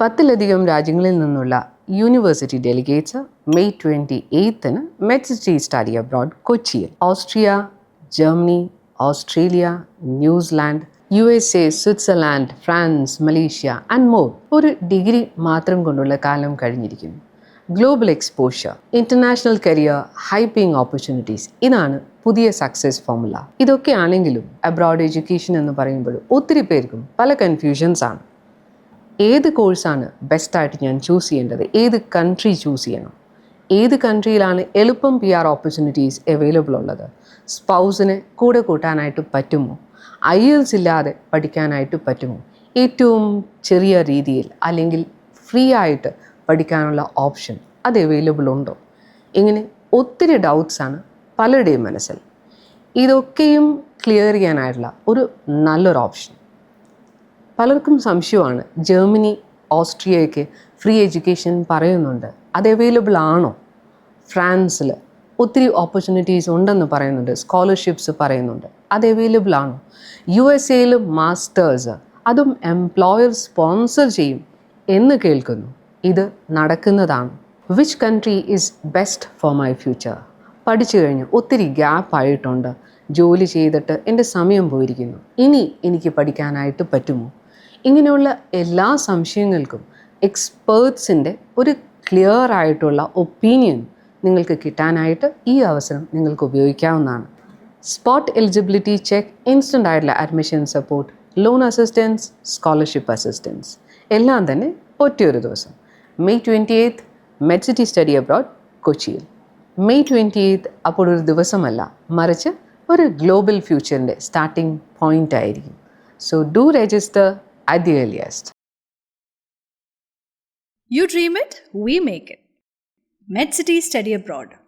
10ലധികം രാജ്യങ്ങളിൽ നിന്നുള്ള university delegates May 28-ന് മെഡ്സിറ്റി സ്റ്റഡി അബ്രോഡ് കൊച്ചിയിൽ Austria, Germany, Australia, New Zealand, USA, Switzerland, France, Malaysia and more. ഒരു degree മാത്രം കൊണ്ടുള്ള കാലം കഴിഞ്ഞിരിക്കുന്നു. Global exposure, international career, high paying opportunities, ഇതാണ് പുതിയ സക്സസ് ഫോർമുല. ഇതൊക്കെയാണെങ്കിലും അബ്രോഡ് എഡ്യൂക്കേഷൻ എന്ന് പറയുമ്പോൾ ഒത്തിരി പേർക്കും പല കൺഫ്യൂഷൻസ് ആണ്. ഏത് കോഴ്സാണ് ബെസ്റ്റായിട്ട് ഞാൻ ചൂസ് ചെയ്യേണ്ടത്? ഏത് കൺട്രി ചൂസ് ചെയ്യണം? ഏത് കൺട്രിയിലാണ് എളുപ്പം PR ഓപ്പർച്യൂണിറ്റീസ് അവൈലബിൾ ഉള്ളത്? സ്പൗസിന് കൂടെ കൂട്ടാനായിട്ട് പറ്റുമോ? IELTS ഇല്ലാതെ പഠിക്കാനായിട്ട് പറ്റുമോ? ഏറ്റവും ചെറിയ രീതിയിൽ അല്ലെങ്കിൽ ഫ്രീ ആയിട്ട് പഠിക്കാനുള്ള ഓപ്ഷൻ അത് അവൈലബിൾ ഉണ്ടോ? ഇങ്ങനെ ഒത്തിരി ഡൗട്ട്സാണ് പലരുടെയും മനസ്സിൽ. ഇതൊക്കെയും ക്ലിയർ ചെയ്യാനായിട്ടുള്ള ഒരു നല്ലൊരു ഓപ്ഷൻ. പലർക്കും സംശയമാണ്, ജർമ്മനി, ഓസ്ട്രിയയ്ക്ക് ഫ്രീ എഡ്യൂക്കേഷൻ പറയുന്നുണ്ട്, അത് അവൈലബിൾ ആണോ? ഫ്രാൻസിൽ ഒത്തിരി ഓപ്പർച്യൂണിറ്റീസ് ഉണ്ടെന്ന് പറയുന്നുണ്ട്, സ്കോളർഷിപ്സ് പറയുന്നുണ്ട്, അത് അവൈലബിൾ ആണോ? USA മാസ്റ്റേഴ്സ്, അതും എംപ്ലോയർ സ്പോൺസർ ചെയ്യും എന്ന് കേൾക്കുന്നു. ഇത് നടക്കുന്നതാണ്? Which country is best for my future? പഠിച്ചു കഴിഞ്ഞ് ഒത്തിരി ഗ്യാപ്പ് ആയിട്ടുണ്ട്, ജോലി ചെയ്തിട്ട് എൻ്റെ സമയം പോയിരിക്കുന്നു, ഇനി എനിക്ക് പഠിക്കാനായിട്ട് പറ്റുമോ? ഇങ്ങനെയുള്ള എല്ലാ സംശയങ്ങൾക്കും എക്സ്പേർട്സിൻ്റെ ഒരു ക്ലിയർ ആയിട്ടുള്ള ഒപ്പീനിയൻ നിങ്ങൾക്ക് കിട്ടാനായിട്ട് ഈ അവസരം നിങ്ങൾക്ക് ഉപയോഗിക്കാവുന്നതാണ്. സ്പോട്ട് എലിജിബിലിറ്റി ചെക്ക്, ഇൻസ്റ്റൻ്റ് ആയിട്ടുള്ള admission support, loan assistance, scholarship assistance എല്ലാം തന്നെ ഒറ്റയൊരു ദിവസം. മെയ് 28 മെഡ്സിറ്റി സ്റ്റഡി അബ്രോഡ് കൊച്ചിയിൽ. മെയ് 28 അപ്പോൾ ഒരു ദിവസമല്ല, മറിച്ച് ഒരു ഗ്ലോബൽ ഫ്യൂച്ചറിൻ്റെ സ്റ്റാർട്ടിംഗ് പോയിൻ്റ് ആയിരിക്കും. So do register at the earliest. You dream it, we make it. MedCity Study Abroad.